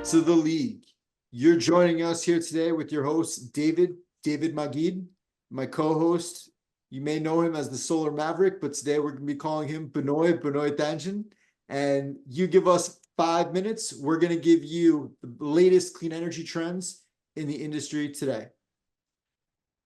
to the league. You're joining us here today with your host, David Magid, my co-host. You may know him as the Solar Maverick, but today we're going to be calling him Benoy Thanjan. And you give us 5 minutes. We're going to give you the latest clean energy trends in the industry today.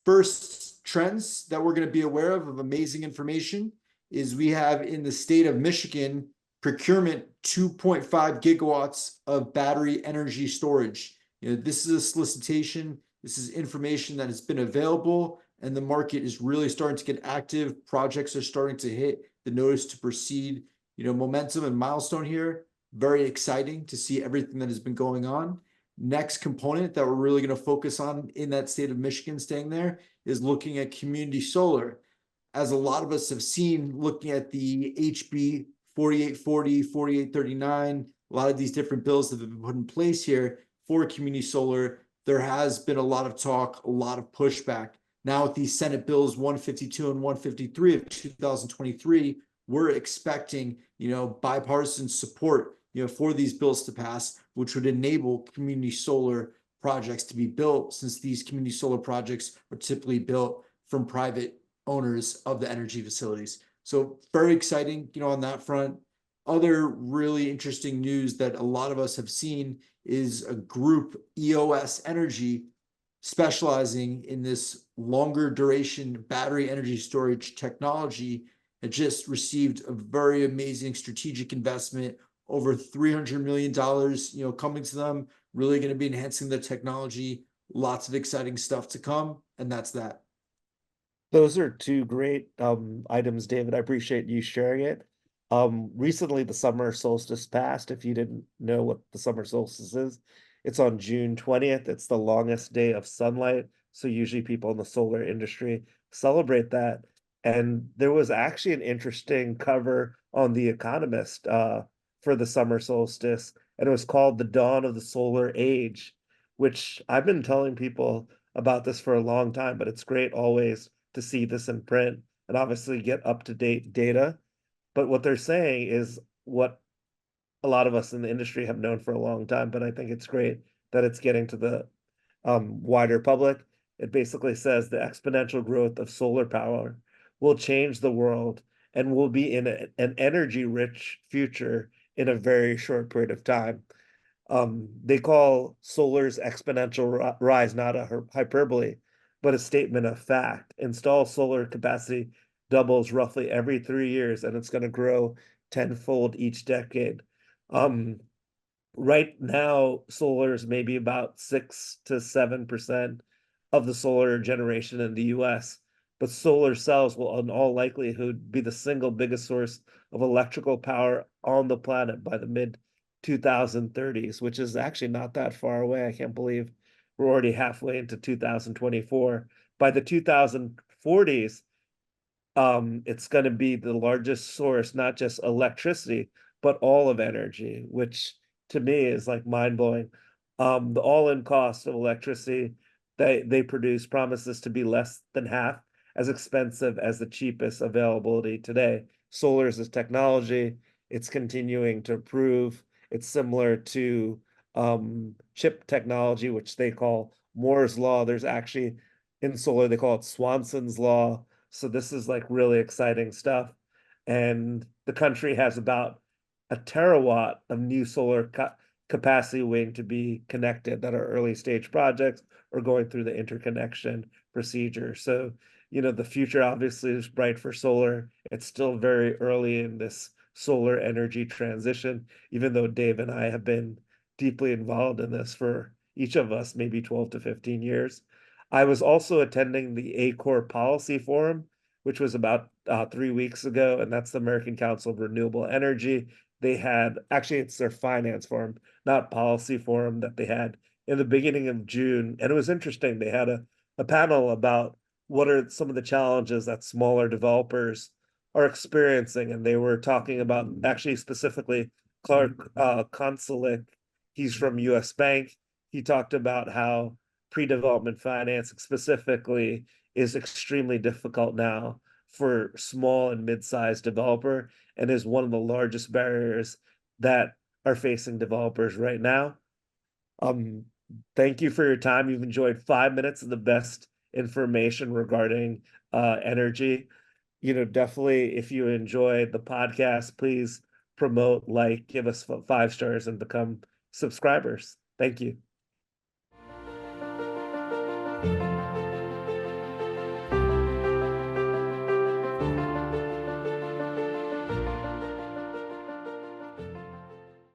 First trends that we're going to be aware of amazing information is we have in the state of Michigan procurement 2.5 gigawatts of battery energy storage. This is a solicitation. This is information that has been available, and the market is really starting to get active. Projects are starting to hit the notice to proceed. Momentum and milestone here. Very exciting to see everything that has been going on. Next component that we're really going to focus on in that state of Michigan, staying there, is looking at community solar. As a lot of us have seen, looking at the HB 4840, 4839, a lot of these different bills that have been put in place here for community solar, there has been a lot of talk, a lot of pushback. Now with these Senate bills 152 and 153 of 2023, we're expecting, bipartisan support, for these bills to pass, which would enable community solar projects to be built, since these community solar projects are typically built from private owners of the energy facilities. So very exciting, on that front. Other really interesting news that a lot of us have seen is a group, EOS Energy, specializing in this longer duration battery energy storage technology, had just received a very amazing strategic investment, over $300 million, coming to them, really going to be enhancing the technology. Lots of exciting stuff to come, and that's that. Those are two great items, David. I appreciate you sharing it. Recently, the summer solstice passed. If you didn't know what the summer solstice is, it's on June 20th. It's the longest day of sunlight. So usually people in the solar industry celebrate that. And there was actually an interesting cover on The Economist for the summer solstice, and it was called The Dawn of the Solar Age, which I've been telling people about this for a long time, but it's great always to see this in print and obviously get up-to-date data. But what they're saying is what a lot of us in the industry have known for a long time, but I think it's great that it's getting to the wider public. It basically says the exponential growth of solar power will change the world and will be in an energy-rich future in a very short period of time. They call solar's exponential rise not a hyperbole, but a statement of fact. Installed solar capacity doubles roughly every 3 years, and it's going to grow tenfold each decade. Right now, solar is maybe about 6 to 7% of the solar generation in the US, but solar cells will in all likelihood be the single biggest source of electrical power on the planet by the mid 2030s, which is actually not that far away. I can't believe we're already halfway into 2024. By the 2040s, it's going to be the largest source, not just electricity, but all of energy, which to me is like mind-blowing. The all-in cost of electricity they produce promises to be less than half as expensive as the cheapest availability today. Solar is a technology. It's continuing to improve. It's similar to chip technology, which they call Moore's Law. There's actually in solar, they call it Swanson's Law. So this is like really exciting stuff. And the country has about a terawatt of new solar capacity waiting to be connected that are early stage projects or going through the interconnection procedure. So, the future obviously is bright for solar. It's still very early in this solar energy transition, even though Dave and I have been deeply involved in this for each of us, maybe 12 to 15 years. I was also attending the ACOR Policy Forum, which was about 3 weeks ago, and that's the American Council of Renewable Energy. They had, actually, it's their finance forum, not policy forum, that they had in the beginning of June. And it was interesting. They had a panel about what are some of the challenges that smaller developers are experiencing. And they were talking about, actually, specifically, Clark Konsulik. He's from US Bank. He talked about how pre-development financing specifically is extremely difficult now for small and mid-sized developer, and is one of the largest barriers that are facing developers right now. Um, Thank you for your time. You've enjoyed 5 minutes of the best information regarding energy. Definitely if you enjoyed the podcast, please promote, give us 5 stars and become subscribers. Thank you.